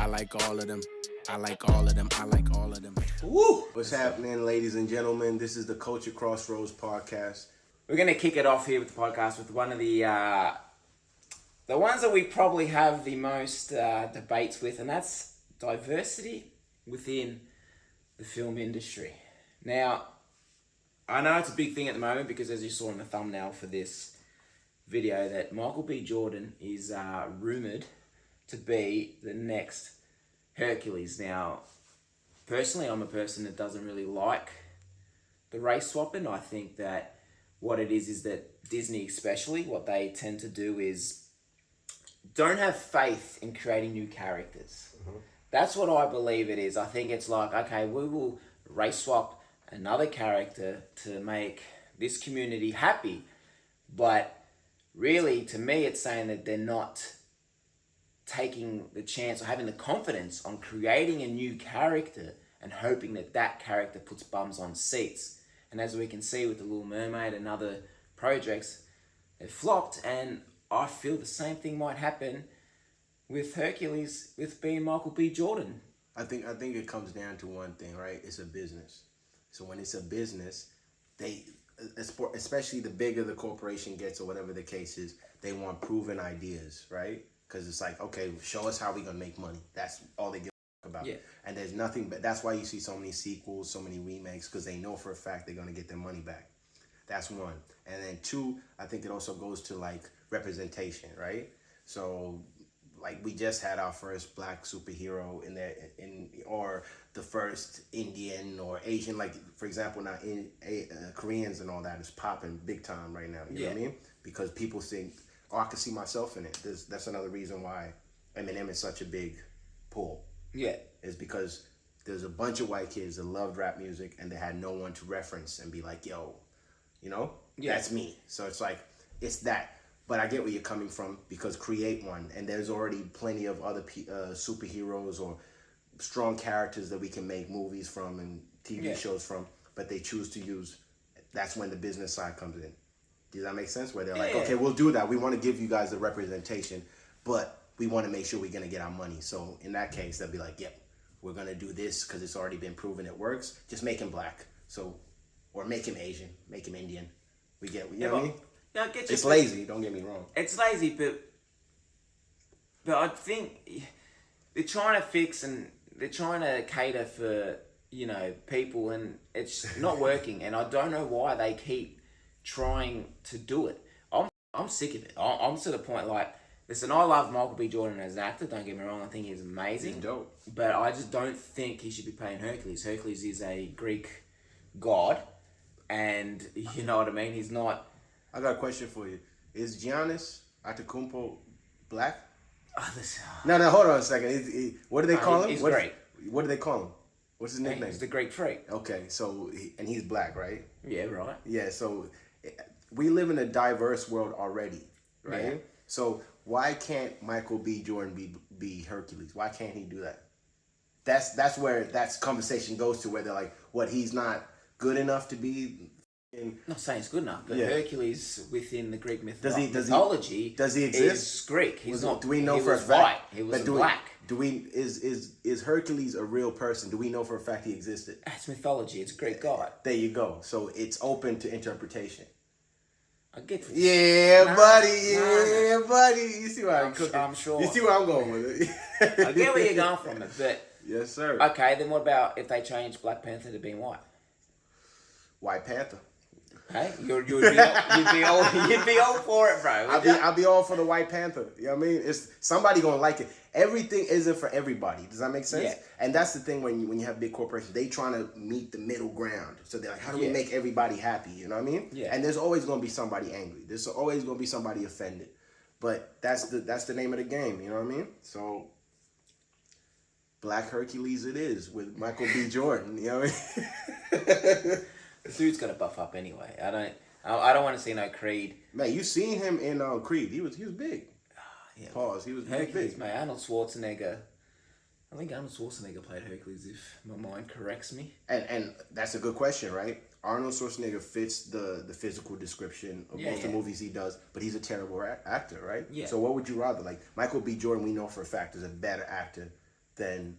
I like all of them. I like all of them. I like all of them. Woo! What's happening, ladies and gentlemen? This is the Cultural Crossroads podcast. We're going to kick it off here with the podcast with one of the ones that we probably have the most debates with, and that's diversity within the film industry. Now, I know it's a big thing at the moment because, as you saw in the thumbnail for this video, that Michael B. Jordan is rumoured to be the next Hercules. Now, personally, I'm a person that doesn't really like the race swapping. I think that what it is that Disney especially, what they tend to do is don't have faith in creating new characters. Mm-hmm. That's what I believe it is. I think it's like, okay, we will race swap another character to make this community happy. But really, to me, it's saying that they're not taking the chance or having the confidence on creating a new character and hoping that that character puts bums on seats. And as we can see with The Little Mermaid and other projects, they flopped, and I feel the same thing might happen with Hercules with being Michael B. Jordan. I think it comes down to one thing, right? It's a business. So when it's a business, they, especially the bigger the corporation gets or whatever the case is, they want proven ideas, right? Because it's like, okay, show us how we're going to make money. That's all they give about. Yeah. And there's nothing, but that's why you see so many sequels, so many remakes, because they know for a fact they're going to get their money back. That's one. And then two, I think it also goes to like representation, right? So like we just had our first black superhero or the first Indian or Asian, like for example, now Koreans and all that is popping big time right now. You know what I mean? Because people think, oh, I can see myself in it. That's another reason why Eminem is such a big pull. Yeah. Is because there's a bunch of white kids that loved rap music and they had no one to reference and be like, yo, you know, that's me. So it's like, it's that. But I get where you're coming from because create one. And there's already plenty of other superheroes or strong characters that we can make movies from and TV shows from. But they choose to use, that's when the business side comes in. Does that make sense? Where they're like, okay, we'll do that. We want to give you guys the representation, but we want to make sure we're going to get our money. So in that case, they'll be like, yep, we're going to do this because it's already been proven it works. Just make him black. So, or make him Asian, make him Indian. We get, you know what I mean? Yeah, I get you. It's lazy, don't get me wrong. It's lazy, but I think they're trying to fix and they're trying to cater for, you know, people, and it's not working. And I don't know why they keep trying to do it. I'm sick of it. I'm to the point like, listen, I love Michael B. Jordan as an actor, don't get me wrong, I think he's amazing. He's dope. But I just don't think he should be playing Hercules. Hercules is a Greek god, and you know what I mean? He's not... I got a question for you. Is Giannis Antetokounmpo black? Listen. No, hold on a second. What do they call him? He's great. What do they call him? What's his nickname? He's the Greek freak. Okay, so, and he's black, right? Yeah, right. Yeah, so we live in a diverse world already, right? Yeah. So why can't Michael B. Jordan be Hercules? Why can't he do that? That's where that conversation goes to, where they're like, what, he's not good enough to be... I'm not saying it's good enough, but Hercules within the Greek mythology does he exist? Is Greek. He's not. Do we know he for was a fact? White. He was black. Is Hercules a real person? Do we know for a fact he existed? It's mythology. It's a Greek god. There you go. So it's open to interpretation. I get it. Yeah, buddy. You see where I'm cooking? I'm sure. You see where I'm going with it? I get where you're going from it, but yes, sir. Okay, then what about if they change Black Panther to being white? White Panther. Hey, you'd be all for it, bro. I'll be all for the White Panther. You know what I mean? It's somebody gonna like it. Everything isn't for everybody. Does that make sense? Yeah. And that's the thing when you have big corporations, they trying to meet the middle ground. So they're like, how do we make everybody happy? You know what I mean? Yeah. And there's always gonna be somebody angry. There's always gonna be somebody offended. But that's the name of the game. You know what I mean? So Black Hercules it is with Michael B. Jordan. You know what I mean? The dude's got to buff up anyway. I don't want to see no Creed. Man, you seen him in Creed? He was big. Yeah. Pause. He was Hercules, big. mate. Arnold Schwarzenegger. I think Arnold Schwarzenegger played Hercules, if my mind corrects me. And that's a good question, right? Arnold Schwarzenegger fits the physical description of most of the movies he does, but he's a terrible actor, right? Yeah. So what would you rather? Like Michael B. Jordan, we know for a fact is a better actor than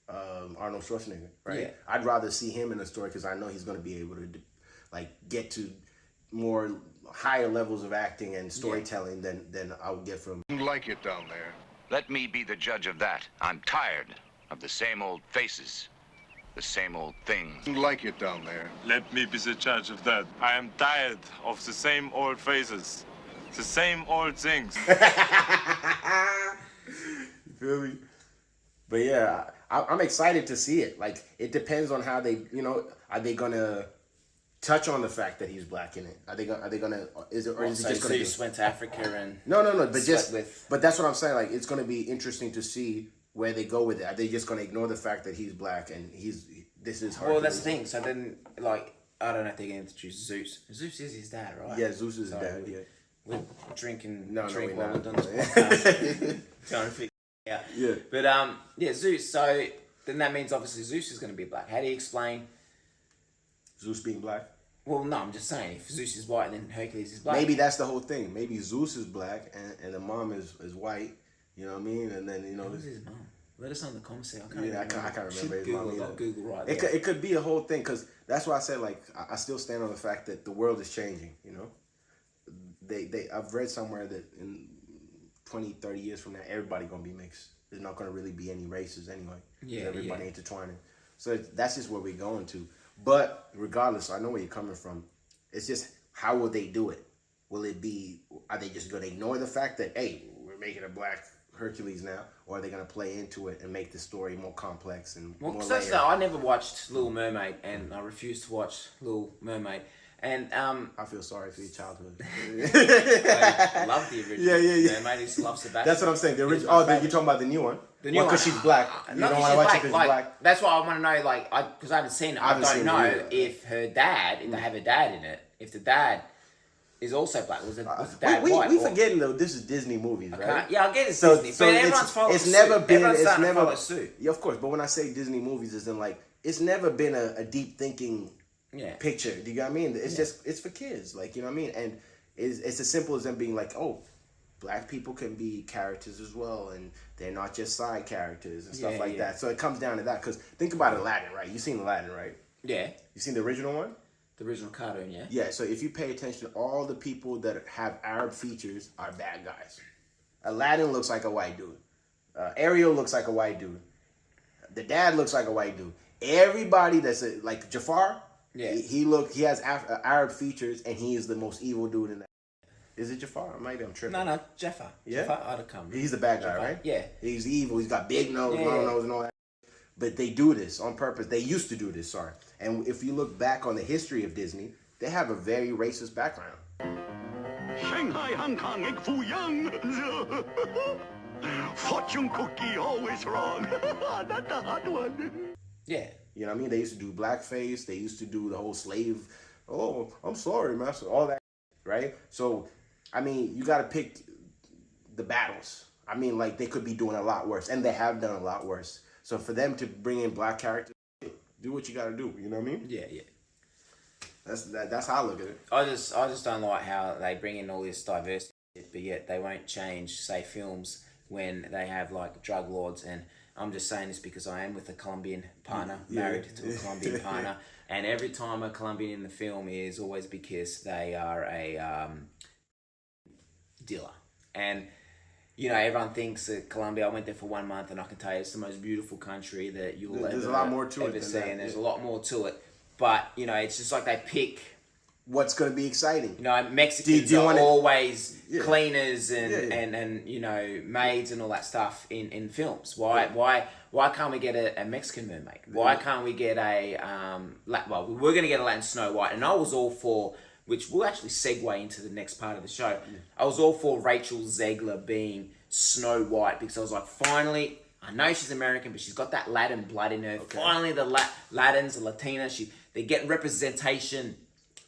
Arnold Schwarzenegger, right? Yeah. I'd rather see him in a story because I know he's going to be able to like get to more higher levels of acting and storytelling than I would get from. Like it down there. Let me be the judge of that. I'm tired of the same old faces, the same old things. Like it down there. Let me be the judge of that. I am tired of the same old faces, the same old things. You feel me? But yeah, I'm excited to see it. Like, it depends on how they, are they gonna touch on the fact that he's black in it? Are they gonna? Is it just gonna? Zeus went to Africa and No. But that's what I'm saying. Like, it's gonna be interesting to see where they go with it. Are they just gonna ignore the fact that he's black and this is hard? Well, that's the thing. So then, like, I don't know if they're gonna introduce Zeus. Zeus is his dad, right? Yeah, Zeus is his dad. Yeah. We're drinking No, drink we're while we're not. doing this podcast. Trying to figure it out. Yeah. But Zeus. So then that means obviously Zeus is going to be black. How do you explain? Zeus being black? Well, no, I'm just saying if Zeus is white, then Hercules is black. Maybe that's the whole thing. Maybe Zeus is black and the mom is white. You know what I mean? And then Who's his mom? Let us know in the comments. I can't yeah, remember. I can't Should remember his Google, mom either. I'll Google right It there. it could be a whole thing because that's why I said like I still stand on the fact that the world is changing. I've read somewhere that in 20, 30 years from now, everybody gonna be mixed. There's not gonna really be any races anyway. Yeah, everybody intertwining. So that's just where we're going to. But regardless, I know where you're coming from. It's just how will they do it? Are they just gonna ignore the fact that, hey, we're making a black Hercules now, or are they gonna play into it and make the story more complex and more layered? I never watched Little Mermaid, and I refused to watch Little Mermaid. And I feel sorry for your childhood. I love the original. Yeah. Mermaid. I used to love Sebastian. That's what I'm saying. The original. Oh, you're talking about the new one. The new one. Because she's black. You Not don't 'cause want to she's watch it black. because Like, she's black. that's why I want to know, like, because I haven't seen it. I haven't don't seen it know either. if her dad, if they have a dad in it, if the dad is also black. Was the dad white? We forgetting though. This is Disney movies, right? Yeah, I get it's Disney, but everyone's following it's suit. never been. Everyone's It's starting to never. follow suit. Yeah, of course. But when I say Disney movies, it's in like it's never been a deep thinking picture. Do you know what I mean? It's just it's for kids. Like, you know what I mean? And it's as simple as them being like, oh, black people can be characters as well, and they're not just side characters and stuff like that. So it comes down to that. Because think about Aladdin, right? You've seen Aladdin, right? Yeah. You seen the original one? The original cartoon, yeah. Yeah, so if you pay attention, all the people that have Arab features are bad guys. Aladdin looks like a white dude. Ariel looks like a white dude. The dad looks like a white dude. Everybody that's like Jafar, he has Arab features, and he is the most evil dude in that. Is it Jafar? Maybe I'm tripping. No, Jafar. Yeah? Jafar Adakam. He's the bad guy, Jafar. right? Yeah. He's evil. He's got big nose, long nose, and all that. But they do this on purpose. They used to do this, sorry. And if you look back on the history of Disney, they have a very racist background. Shanghai, Hong Kong, egg foo young. Fortune cookie always wrong. Not the hot one. Yeah. You know what I mean? They used to do blackface. They used to do the whole slave. Oh, I'm sorry, master. All that, right? So, I mean, you got to pick the battles. I mean, like, they could be doing a lot worse. And they have done a lot worse. So for them to bring in black characters, do what you got to do. You know what I mean? Yeah. That's how I look at it. I just don't like how they bring in all this diversity, but yet they won't change, say, films when they have like drug lords. And I'm just saying this because I am with a Colombian partner, married to a Colombian partner, and every time a Colombian in the film is always because they are a dealer. And you know, everyone thinks that Colombia, I went there for 1 month, and I can tell you it's the most beautiful country that you'll There's ever, a lot more to it ever than see, that, and there's yeah. a lot more to it. But, you know, it's just like they pick, What's going to be exciting? you know, Mexicans do you are wanna- always Yeah. cleaners Yeah. and you know, maids and all that stuff in films. Why can't we get a Mexican mermaid? Why can't we get a, well, we're going to get a Latin Snow White, and I was all for, which will actually segue into the next part of the show. I was all for Rachel Zegler being Snow White because I was like, finally, I know she's American, but she's got that Latin blood in her. Okay. Finally, the Latins, the Latinas, they get representation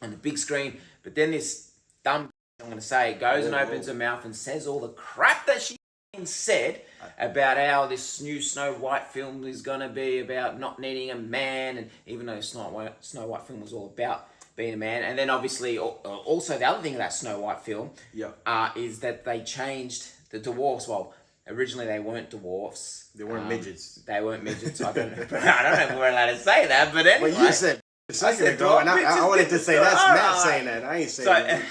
on the big screen. But then this dumb, I'm going to say, goes and opens her mouth and says all the crap that she said about how this new Snow White film is going to be about not needing a man, and even though Snow White film was all about being a man. And then obviously also the other thing of that Snow White film is that they changed the dwarfs. Well, originally they weren't dwarfs. They weren't midgets. They weren't midgets. I don't know. I don't know if we're allowed to say that, but anyway. Well, you said a second ago, and I wanted to say that's Matt saying that. I ain't saying that.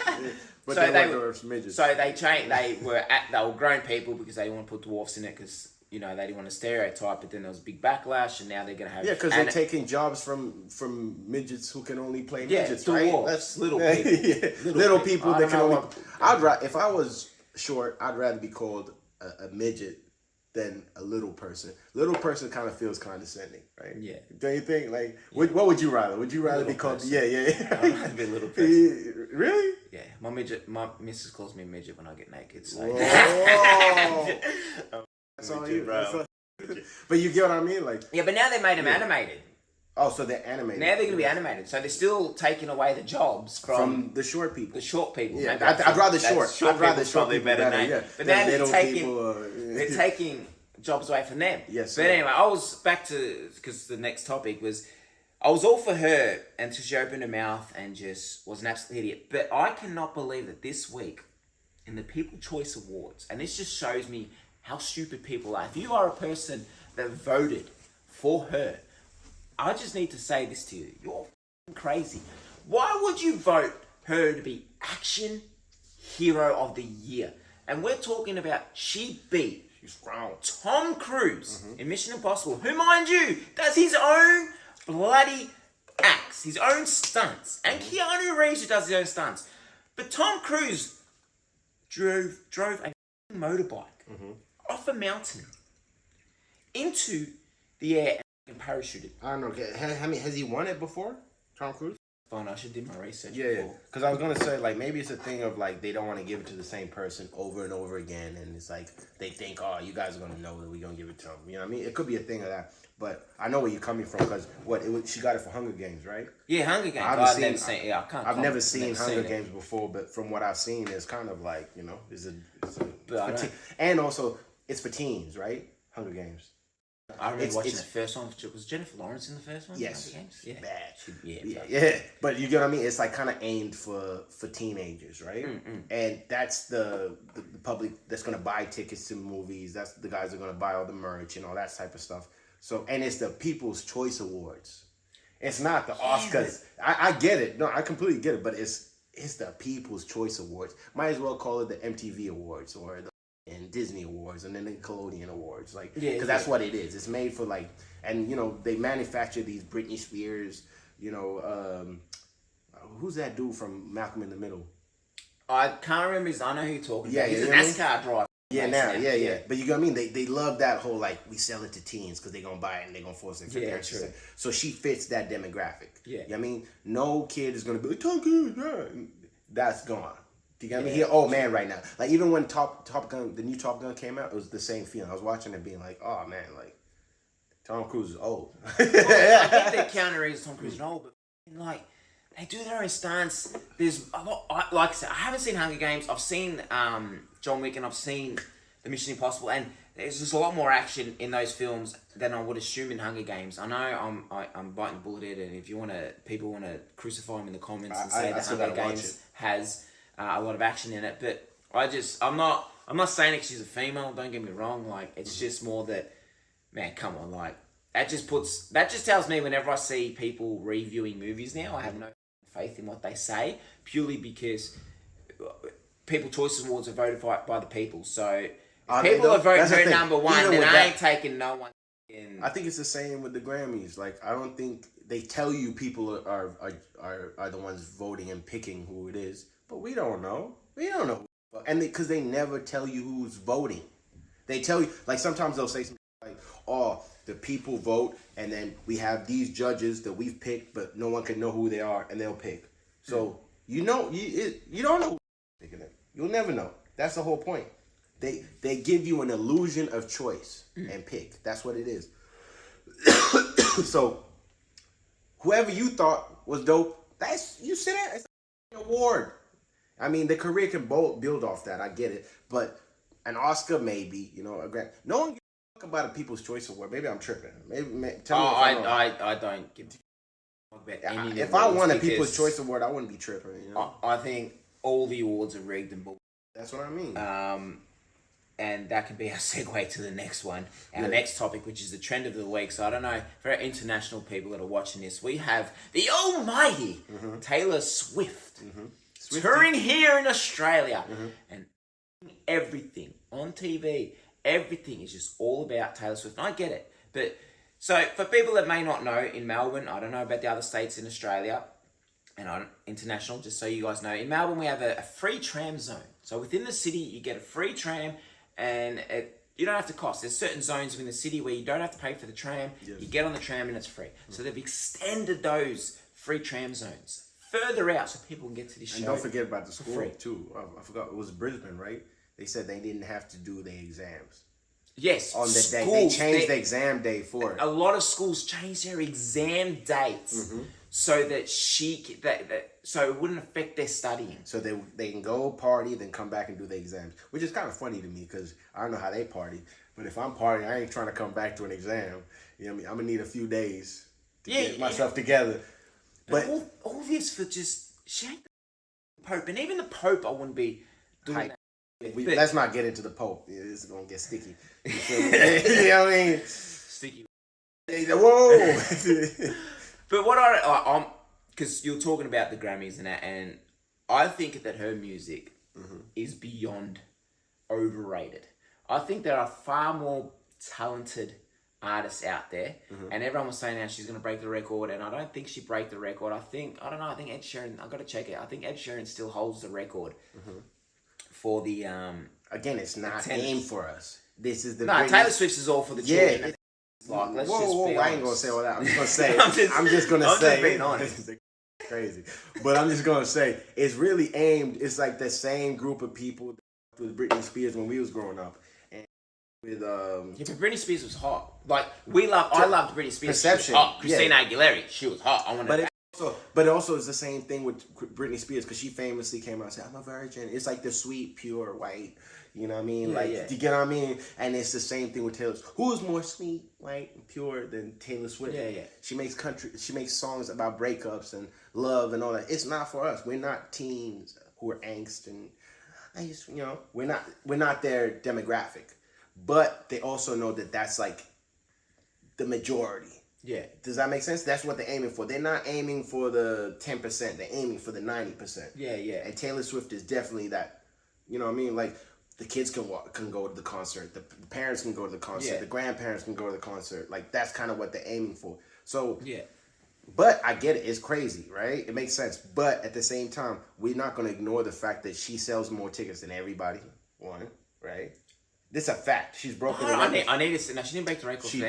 But so they were midgets. So they were grown people because they didn't want to put dwarfs in it because they didn't want to stereotype. But then there was a big backlash, and now they're gonna have because they're taking jobs from midgets who can only play midgets, dwarfs, right? That's little people. Little people that can only. If I was short, I'd rather be called a midget than a little person. Little person kind of feels condescending, right? Yeah. Don't you think? Like, what would you rather? Would you rather be called? Person. Yeah. I'd rather be a little person. Really? Yeah. My missus calls me midget when I get naked. So. That's all you, bro. But you get what I mean, like. Yeah, but now they made them animated. Oh, so they're animated. Now they're going to be animated. So they're still taking away the jobs from the short people. The short people. Yeah, I'd rather short. I'd rather short people better. Yeah. But now they're taking jobs away from them. Yes. But anyway, I was back to because the next topic was I was all for her until she opened her mouth and just was an absolute idiot. But I cannot believe that this week in the People's Choice Awards, and this just shows me how stupid people are. If you are a person that voted for her, I just need to say this to you. You're crazy. Why would you vote her to be Action Hero of the Year? And we're talking about she beat Tom Cruise in Mission Impossible, who, mind you, does his own bloody acts, his own stunts. And Keanu Reeves, who does his own stunts. But Tom Cruise drove a motorbike off a mountain into the air and parachuted. I don't know. Has he won it before? Tom Cruise? Fine, I should do my research. Yeah. Because I was gonna say like maybe it's a thing of like they don't want to give it to the same person over and over again, and it's like they think, oh, you guys are gonna know that we're gonna give it to them. You know what I mean? It could be a thing of that. But I know where you're coming from because she got it for Hunger Games, right? Yeah, Hunger Games. I've never seen Hunger Games before, but from what I've seen, it's kind of like and also it's for teens, right? Hunger Games. I remember watching the first one. Was Jennifer Lawrence in the first one? Yes. Yeah. Bad. Yeah. But you get what I mean? It's like kind of aimed for teenagers, right? And that's the public that's going to buy tickets to movies. That's the guys that are going to buy all the merch and all that type of stuff. So, and it's the People's Choice Awards. It's not the Oscars. I get it. No, I completely get it. But it's the People's Choice Awards. Might as well call it the MTV Awards or the and Disney Awards and then the Nickelodeon Awards, like, because that's what it is. It's made for like, and they manufacture these Britney Spears, who's that dude from Malcolm in the Middle? I can't remember I know who you're talking about. He's a NASCAR driver. Yeah. But you know what I mean? They love that whole like we sell it to teens because they're gonna buy it and they're gonna force it. True. So she fits that demographic. Yeah. You know what I mean? No kid is gonna be like, Tom Cruise, that's gone. Do you get me? He an old man right now. Like even when Top Gun, the new Top Gun came out, it was the same feeling. I was watching it, being like, "Oh man, like Tom Cruise is old." I think that Keanu Reeves Tom Cruise is old, but like they do their own stunts. There's a lot. Like I said, I haven't seen Hunger Games. I've seen John Wick and I've seen the Mission Impossible, and there's just a lot more action in those films than I would assume in Hunger Games. I know I'm biting the bullet here, and if people want to crucify me in the comments and say that Hunger Games has a lot of action in it, but I'm not saying it 'cause she's a female, don't get me wrong, like it's just more that, man, come on, like that just tells me whenever I see people reviewing movies now, I have no faith in what they say, purely because People's Choice Awards are voted by the people, so if people are voting her number one, then I ain't taking no one in. I think it's the same with the Grammys. Like I don't think they tell you people are the ones voting and picking who it is. But we don't know. We don't know. And because they never tell you who's voting. They tell you, like sometimes they'll say something like, oh, the people vote and then we have these judges that we've picked, but no one can know who they are and they'll pick. So, you don't know who's picking it. You'll never know. That's the whole point. They give you an illusion of choice and pick. That's what it is. So, whoever you thought was dope, you sit there, it's an award. I mean, the career can build off that. I get it, but an Oscar maybe, a grant. No one gives a fuck about a People's Choice Award. Maybe I'm tripping. Tell me if I'm wrong. I don't give a fuck about any of the If I won a People's Choice Award, I wouldn't be tripping. I think all the awards are rigged and bull. That's what I mean. And that can be our segue to the next one, our next topic, which is the trend of the week. So I don't know, for our international people that are watching this, we have the almighty Taylor Swift touring here in Australia. And everything on TV, everything is just all about Taylor Swift. And I get it. But so for people that may not know, in Melbourne, I don't know about the other states in Australia, and on international, just so you guys know, in Melbourne we have a free tram zone. So within the city, you get a free tram, and you don't have to cost. There's certain zones within the city where you don't have to pay for the tram. You get on the tram and it's free. So they've extended those free tram zones further out so people can get to this show. And don't forget about the school free. too. I forgot, it was Brisbane, right? They said they didn't have to do their exams. Yes, On the day. They schools, changed the exam day for it. a lot of schools changed their exam dates so that so it wouldn't affect their studying. So they can go party, then come back and do the exams. Which is kind of funny to me because I don't know how they party. But if I'm partying, I ain't trying to come back to an exam. You know what I mean? I'm going to need a few days to get myself together. But all this for just shake the Pope. And even the Pope, I wouldn't be doing that. Let's not get into the Pope. It's going to get sticky. You feel me? You know what I mean? Sticky. Whoa! But what I'm because you're talking about the Grammys and that, and I think that her music is beyond overrated. I think there are far more talented artists out there, and everyone was saying now she's going to break the record, and I don't think she break the record. I think Ed Sheeran, I've got to check it. I think Ed Sheeran still holds the record for the Again, it's not attendance. aimed for us. This is the Taylor Swift's is all for the children. Like, let's just be I ain't honest. gonna say all that. I'm just gonna say. I'm just being honest. Crazy, but I'm just gonna say it's really aimed. It's like the same group of people with Britney Spears when we was growing up, and with Yeah, but Britney Spears was hot. Like I loved Britney Spears. Perception, She was hot. Christina Aguilera, she was hot. I want to. But also it's the same thing with Britney Spears because she famously came out and said, "I'm a virgin." It's like the sweet, pure white. You know what I mean? Do you get what I mean? And it's the same thing with Taylor. Who is more sweet, white, and pure than Taylor Swift? Yeah. She makes She makes songs about breakups and love and all that. It's not for us. We're not teens who are angst and we're not their demographic. But they also know that that's like the majority. Yeah. Does that make sense? That's what they're aiming for. They're not aiming for the 10%. They're aiming for the 90%. Yeah. And Taylor Swift is definitely that. You know what I mean? Like, the kids can go to the concert. The parents can go to the concert. Yeah. The grandparents can go to the concert. Like, that's kind of what they're aiming for. So, Yeah. But I get it. It's crazy, right? It makes sense. But at the same time, we're not going to ignore the fact that she sells more tickets than everybody. One, right? This is a fact. She's broken the record. I need to. No, she didn't break the record. She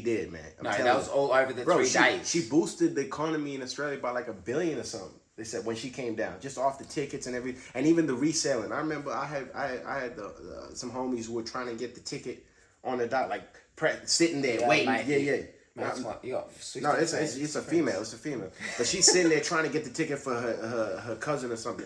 did, man. No, that was all over the 3 days. She boosted the economy in Australia by like $1 billion or something. They said when she came down, just off the tickets and everything, and even the reselling. I remember I had some homies who were trying to get the ticket on the dot, like sitting there waiting. Mate, that's what you got. No, it's a female. It's a female. But she's sitting there trying to get the ticket for her cousin or something.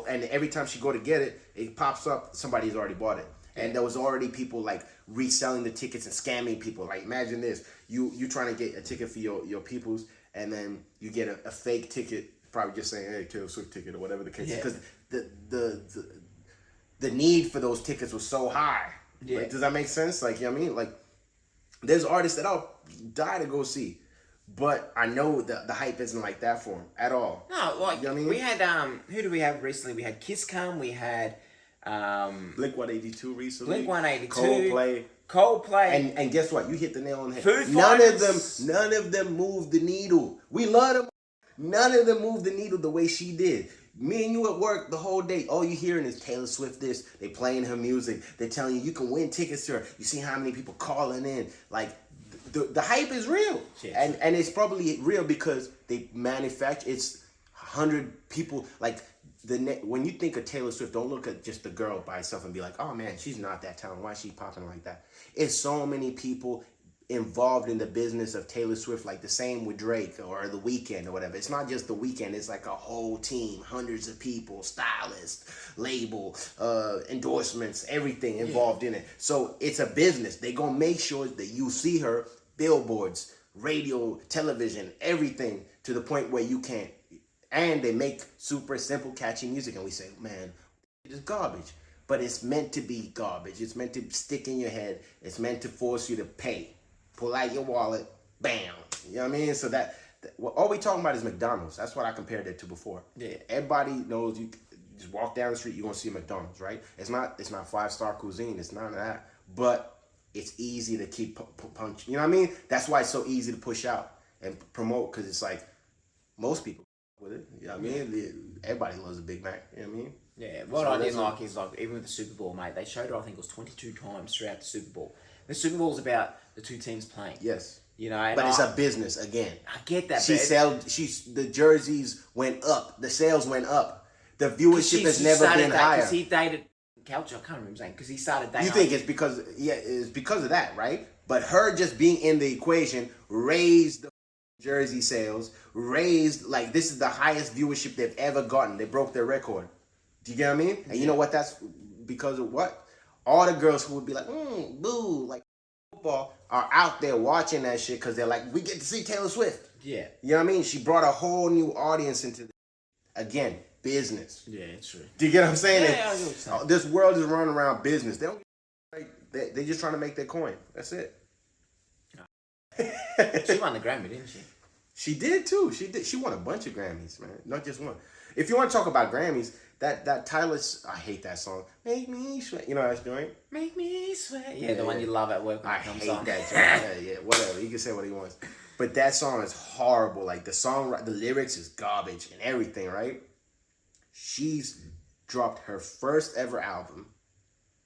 And every time she go to get it, it pops up. Somebody's already bought it. And there was already people like reselling the tickets and scamming people. Like, imagine this: you trying to get a ticket for your peoples, and then you get a fake ticket, probably just saying, "Hey, Taylor Swift ticket" or whatever the case is, because the need for those tickets was so high. Yeah. Like, does that make sense? Like, you know what I mean? Like, there's artists that I'll die to go see, but I know that the hype isn't like that for them at all. No, like, you know what I mean? we had who do we have recently? We had Kiss Come. We had Blink-182 recently. Blink-182. Coldplay. And guess what? You hit the nail on the head. Food none Fighters. of them moved the needle. We love them. None of them moved the needle the way she did. Me and you at work the whole day, all you hearing is Taylor Swift this. They playing her music. They're telling you can win tickets to her. You see how many people calling in. Like, the hype is real. Yeah. And it's probably real because they manufacture, it's 100 people, like, when you think of Taylor Swift, don't look at just the girl by herself and be like, oh man, she's not that talented. Why is she popping like that? It's so many people involved in the business of Taylor Swift, like the same with Drake or The Weeknd or whatever. It's not just The Weeknd, it's like a whole team, hundreds of people, stylists, label, endorsements, everything involved in it. So it's a business. They gonna make sure that you see her, billboards, radio, television, everything, to the point where you can't. And they make super simple, catchy music, and we say, man, it's garbage. but it's meant to be garbage. It's meant to stick in your head. It's meant to force you to pay. Pull out your wallet, bam. You know what I mean? So all we talking about is McDonald's. That's what I compared it to before. Yeah. Everybody knows you just walk down the street, you're gonna see McDonald's, right? It's not 5-star cuisine. It's none of that. But it's easy to keep punch. You know what I mean? That's why it's so easy to push out and promote, because it's like most people with it. You know what I mean? Everybody loves a Big Mac. You know what I mean? Yeah, what I didn't like is, like, even with the Super Bowl, mate, they showed it, I think it was 22 times throughout the Super Bowl. The Super Bowl's about the two teams playing. Yes. You know, but it's a business again. I get that. The jerseys went up. The sales went up. The viewership has never been higher. Because he dated Culture, I can't remember his name, because he started dating. You think it's because of that, right? But her just being in the equation raised the jersey sales, like, this is the highest viewership they've ever gotten. They broke their record. Do you get what I mean? And you know what? That's because of what? All the girls who would be like, boo, like football, are out there watching that shit because they're like, we get to see Taylor Swift. Yeah. You know what I mean? She brought a whole new audience into this. Again, business. Yeah, it's true. Do you get what I'm saying? Yeah, I get what you're saying. This world is running around business. They don't they're just trying to make their coin. That's it. She won the Grammy, didn't she? She did too. She did. She won a bunch of Grammys, man. Not just one. If you want to talk about Grammys, that Tyler's, I hate that song. Make me sweat. You know that joint? Make me sweat. Yeah, the one you love at work when I it comes hate on. that joint. Yeah, whatever. He can say what he wants. But that song is horrible. Like, the lyrics is garbage and everything, right? She's dropped her first ever album,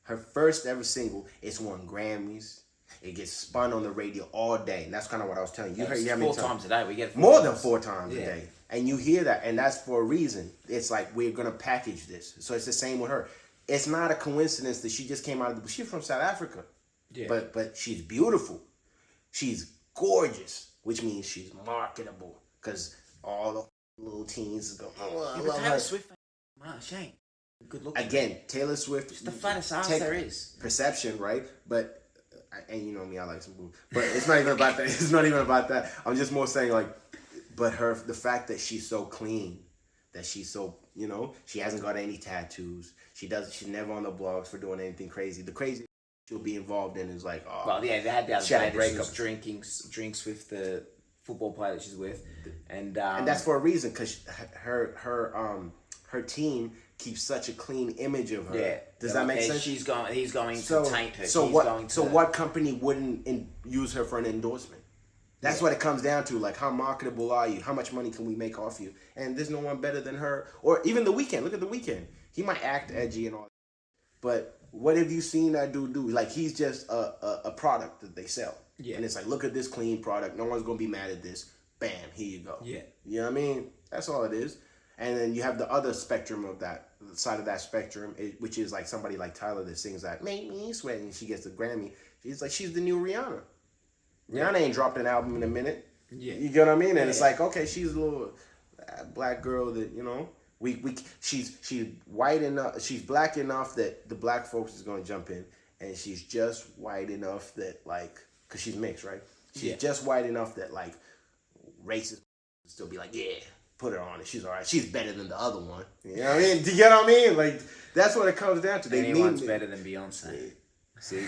her first ever single. It's won Grammys. It gets spun on the radio all day. And that's kind of what I was telling you. You heard how many 4 times a day. We get it more than 4 times a day. And you hear that, and that's for a reason. It's like, we're going to package this. So it's the same with her. It's not a coincidence that she just came out of she's from South Africa. Yeah. But she's beautiful. She's gorgeous, which means she's marketable. Because all the little teens go, oh, I love her. Taylor Swift, she ain't good looking. Again, Taylor Swift. It's the flattest ass there is. Perception, right? But, and you know me, I like some boobs. But it's not even about that. It's not even about that. I'm just more saying, like, but the fact that she's so clean, that she's so, you know, she hasn't got any tattoos. She's never on the blogs for doing anything crazy. The crazy she'll be involved in is like, oh. Well, yeah, they had the other day that she was drinks with the football player that she's with. And that's for a reason, because her team keeps such a clean image of her. Yeah. Does that make sense? He's going to taint her. So what company wouldn't use her for an endorsement? That's what it comes down to. Like, how marketable are you? How much money can we make off you? And there's no one better than her. Or even The Weeknd. Look at The Weeknd. He might act edgy and all that. But what have you seen that dude do? Like, he's just a product that they sell. Yeah. And it's like, look at this clean product. No one's going to be mad at this. Bam, here you go. Yeah. You know what I mean? That's all it is. And then you have the other spectrum of that, the side of that spectrum, which is like somebody like Tyler that sings that, make me sweat, and she gets the Grammy. She's the new Rihanna. Rihanna ain't dropped an album in a minute. Yeah. You get what I mean? And it's like, okay, she's a little black girl that, you know, she's white enough, she's black enough that the black folks is going to jump in, and she's just white enough that, like, because she's mixed, right? She's just white enough that, like, racist still be like, yeah, put her on it. She's all right. She's better than the other one. You know what I mean? Do you get what I mean? Like, that's what it comes down to. Anyone's better than Beyonce. See,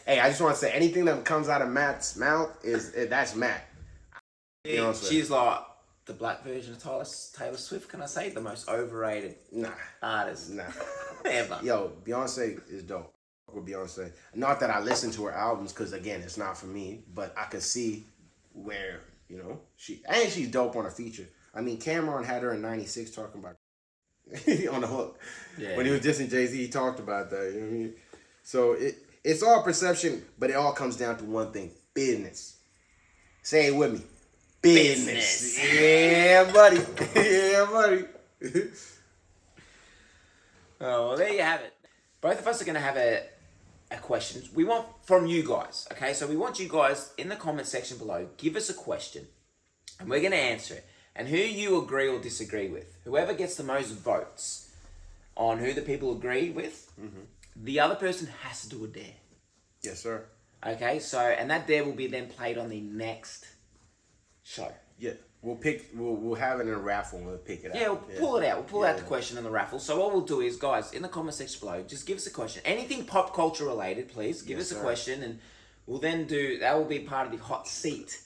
hey, I just want to say, anything that comes out of Matt's mouth that's Matt. Yeah, she's like the black version of Taylor Swift. Can I say the most overrated artist? Nah, ever. Yo, Beyonce is dope. With Beyonce, not that I listen to her albums, because again, it's not for me. But I can see where, you know, she's dope on a feature. I mean, Cameron had her in '96 talking about on the hook. Yeah. When he was dissing Jay-Z, he talked about that. You know what I mean? So it's all perception, but it all comes down to one thing: business. Say it with me. Business. Yeah, buddy. Yeah, buddy. Oh, well, there you have it. Both of us are going to have a question. We want from you guys, okay? So we want you guys in the comment section below, give us a question, and we're going to answer it. And who you agree or disagree with, whoever gets the most votes on who the people agree with, the other person has to do a dare. Yes, sir. Okay, so, and that dare will be then played on the next show. Yeah. We'll have it in a raffle. We'll pick it out. Yeah, we'll pull it out. We'll pull out the question in the raffle. So what we'll do is, guys, in the comment section below, just give us a question. Anything pop culture related, please. Give us a question, and we'll then that will be part of the hot seat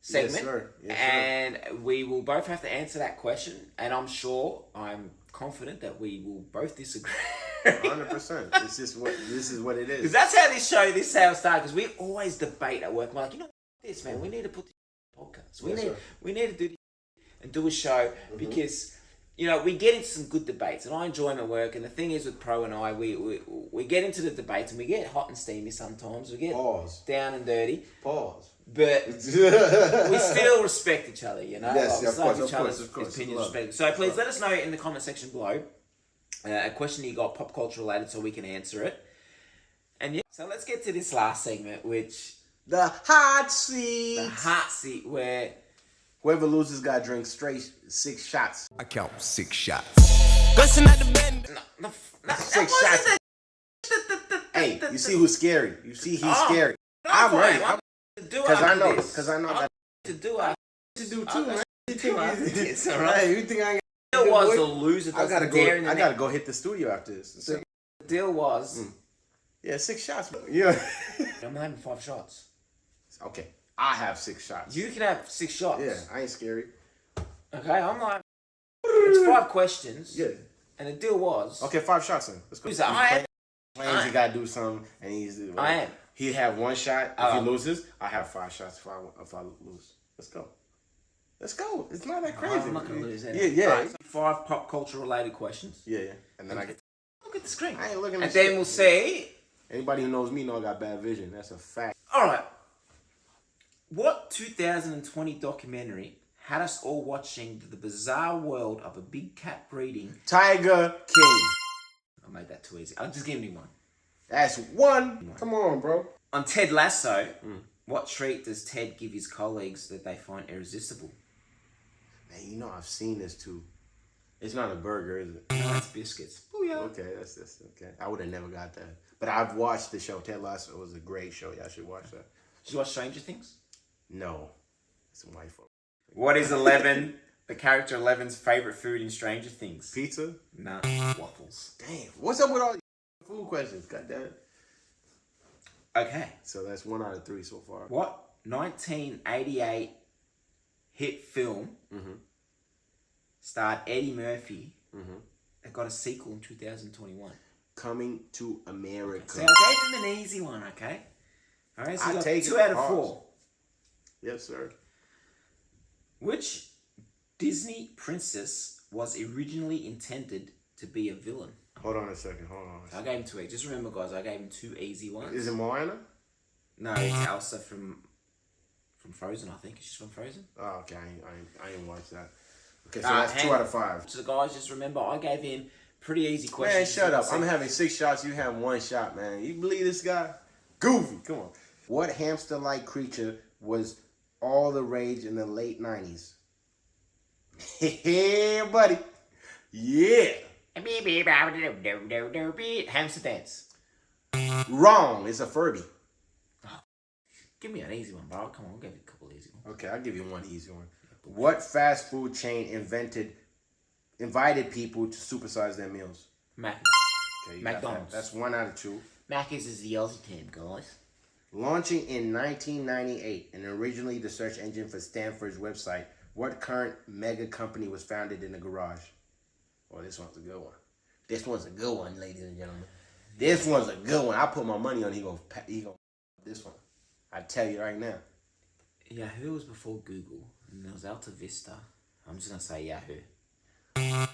segment. Yes, sir. Yes, and we will both have to answer that question. And I'm confident that we will both disagree. 100%. This is what it is. Because that's how this how it started. Because we always debate at work. We're like, this, man, we need to put this podcast. We need to do this and do a show because we get into some good debates, and I enjoy them at work. And the thing is with Pro and I, we get into the debates and we get hot and steamy sometimes. We get down and dirty. Pause. But we still respect each other, Yes, of course. Opinions. So please let us know in the comment section below a question you got pop culture related so we can answer it. And so let's get to this last segment, which the hot seat. The hot seat, where whoever loses got to drink straight 6 shots. I count 6 shots. Bustin' at the bend. 6 shots. Hey, you see who's scary? You see he's scary. I'm ready. Because I know that. To do too, man. It's all right. You think I deal was the loser? I gotta go hit the studio after this. The deal was 6 shots. Yeah. I'm having 5 shots. Okay, I have 6 shots. You can have 6 shots. Yeah, I ain't scary. Okay, I'm like, it's 5 questions. Yeah. And the deal was 5 shots in. Let's go. He's like, he gotta do something, and I am. He have 1 shot. If he loses, I have 5 shots if I lose. Let's go. It's not that crazy. I'm not gonna lose that. Yeah. Right, so 5 pop culture related questions. Yeah. And then I get look at the screen. I ain't looking at and then we'll see. Anybody who knows me know I got bad vision. That's a fact. All right. What 2020 documentary had us all watching the bizarre world of a big cat breeding? Tiger King. I made that too easy. I'll just give me one. That's 1. Come on, bro. On Ted Lasso, what treat does Ted give his colleagues that they find irresistible? Man, I've seen this too. It's not a burger, is it? No, it's biscuits. Booyah. Okay, that's okay. I would have never got that. But I've watched the show. Ted Lasso was a great show. Y'all should watch that. Did you watch Stranger Things? No. It's white folk. What is the character 11's favorite food in Stranger Things? Pizza? Nah, waffles. Damn. What's up with all these food questions? God damn it. Okay. So that's 1 out of 3 so far. What 1988 hit film starred Eddie Murphy that got a sequel in 2021? Coming to America. So I gave him an easy one, okay? All right, so you got 2 out of 4. Yes, sir. Which Disney princess was originally intended to be a villain? Hold on a second. I gave him 2. Just remember, guys, I gave him 2 easy ones. Is it Moana? No, it's Elsa from Frozen, I think. She's from Frozen. Oh, okay. I ain't watched that. Okay, so that's 2 out of 5. So, guys, just remember, I gave him pretty easy questions. Man, shut up. I'm having 6 shots. You have 1 shot, man. You believe this guy? Goofy. Come on. What hamster-like creature was all the rage in the late 90s? Yeah, buddy. Yeah. Hamster dance. Wrong. It's a Furby. Oh, give me an easy one, bro. Come on, I'll give you a couple easy ones. Okay, I'll give you 1 easy one. What fast food chain invited people to supersize their meals? Macca's. Okay, McDonald's. That's 1 out of 2. Macca's is the Aussie team, guys. Launching in 1998 and originally the search engine for Stanford's website, what current mega company was founded in a garage? Oh, this one's a good one. This one's a good one, ladies and gentlemen. This one's a good one. I put my money on he gonna this one. I tell you right now. Yahoo was before Google, and there was Alta Vista. I'm just gonna say Yahoo.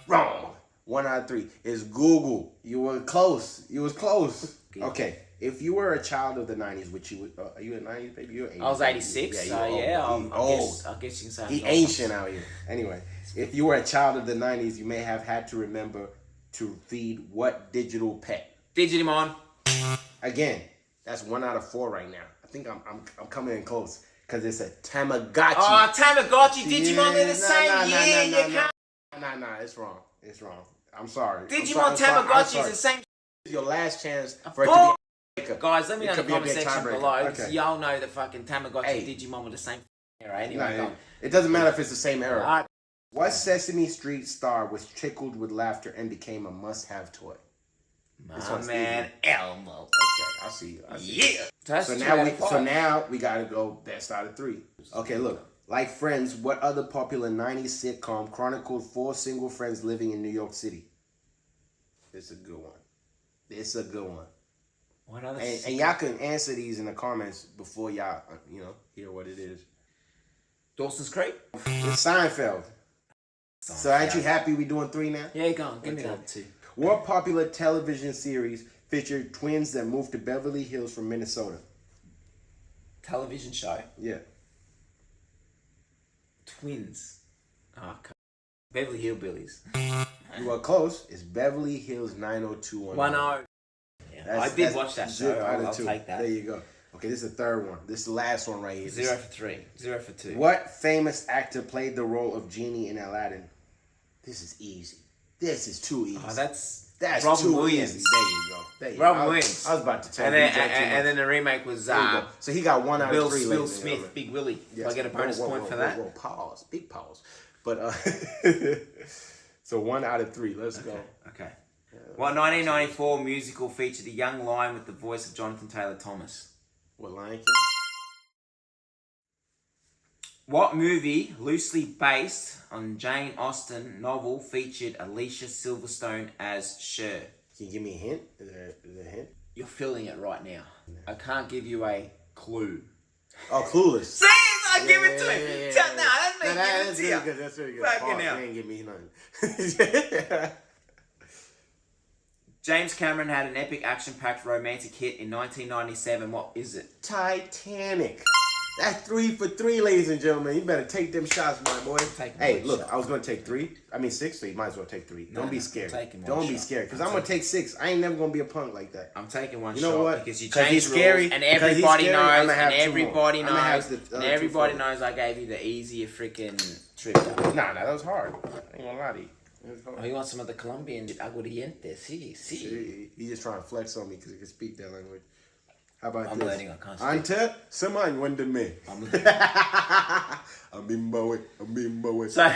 Wrong. 1 out of 3. It's Google. You were close. You was close. Google. Okay. If you were a child of the 90s, which you would, are you a 90s baby? You're 80s. I was 86, yeah, I guess you can say he ancient out here. Anyway, if you were a child of the 90s, you may have had to remember to feed what digital pet? Digimon. Again, that's 1 out of 4 right now. I think I'm coming in close because it's a Tamagotchi. Oh, Tamagotchi, Digimon, they're the same. Nah, it's wrong. It's wrong. I'm sorry. Digimon, Tamagotchi is the same. Your last chance for it to be. Guys, let me know in the comment section below. Okay. Y'all know that fucking Tamagotchi and Digimon were the same Right, anyway, No, go on. it doesn't matter if it's the same era. Alright. What Sesame Street star was tickled with laughter and became a must-have toy? This My one's man Elmo. Okay, I see you. I see you. Yeah. That's So two now out we of five. gotta go best out of 3. Okay, look. Like Friends, what other popular 90s sitcom chronicled 4 single friends living in New York City? It's a good one. It's a good one. What other? And y'all can answer these in the comments before y'all, hear what it is. Dawson's Creek. It's Seinfeld. So aren't you happy we doing 3 now? Yeah, go on. Give me Okay. that too. What popular television series featured twins that moved to Beverly Hills from Minnesota? Television show. Yeah. Twins. Oh, Beverly Hillbillies. You were close. It's Beverly Hills 90210. 1-0. Yeah, I did watch that show. 0 out of I'll 2. take that. There you go. Okay, this is the third one. This is the last one right here. 0 for 3. 0 for 2. What famous actor played the role of Genie in Aladdin? This is easy. This is too easy. Oh, that's Robin too Williams. easy. There you go. There you Robin go. Williams. I was about to tell And you. then, and then the remake was There you go. So he got 1 out Will of 3. Will ladies and Smith, gentlemen. Big Willie. Yes. Do I get a bonus point for that? Whoa, pause. Big pause. But, so 1 out of 3. Let's go. Okay. What 1994 musical featured a young lion with the voice of Jonathan Taylor Thomas? What, Lion King? What movie, loosely based on Jane Austen novel, featured Alicia Silverstone as Cher? Can you give me a hint? Is there a hint? You're feeling it right now. I can't give you a clue. Oh, Clueless. See, I give it to him. Yeah. No, that's me. That's Give it really to good. you. That's really good. Fucking Pause. hell. You ain't give me nothing. James Cameron had an epic action-packed romantic hit in 1997. What is it? Titanic. That's 3 for 3, ladies and gentlemen. You better take them shots, my boy. Take Hey, one look, shot. I was gonna take 3. I mean 6, so you might as well take 3. Don't be I'm scared. taking one Don't be shot. scared, because I'm gonna take 6. I ain't never gonna be a punk like that. I'm taking one You know shot what? because you 'Cause changed he's rules scary. and Because he's everybody scary, knows I'ma have and 2 more. everybody I'ma have knows the and other 2 everybody for knows I gave you the easier freaking trivia. Nah, that was hard. I ain't gonna lie to you. It was hard. Oh, you want some of the Colombian aguardiente? See. He just trying to flex on me because he can speak that language. How about I'm this? learning, I can't speak. Ante, semaine wende me. I'm I'm So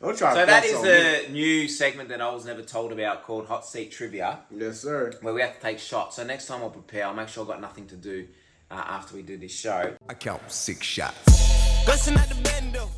Don't try to So that flex is on me. a new segment that I was never told about called Hot Seat Trivia, Yes, sir. where we have to take shots. So next time I'll prepare. I'll make sure I've got nothing to do after we do this show. I count 6 shots. Bustin' at the bendo.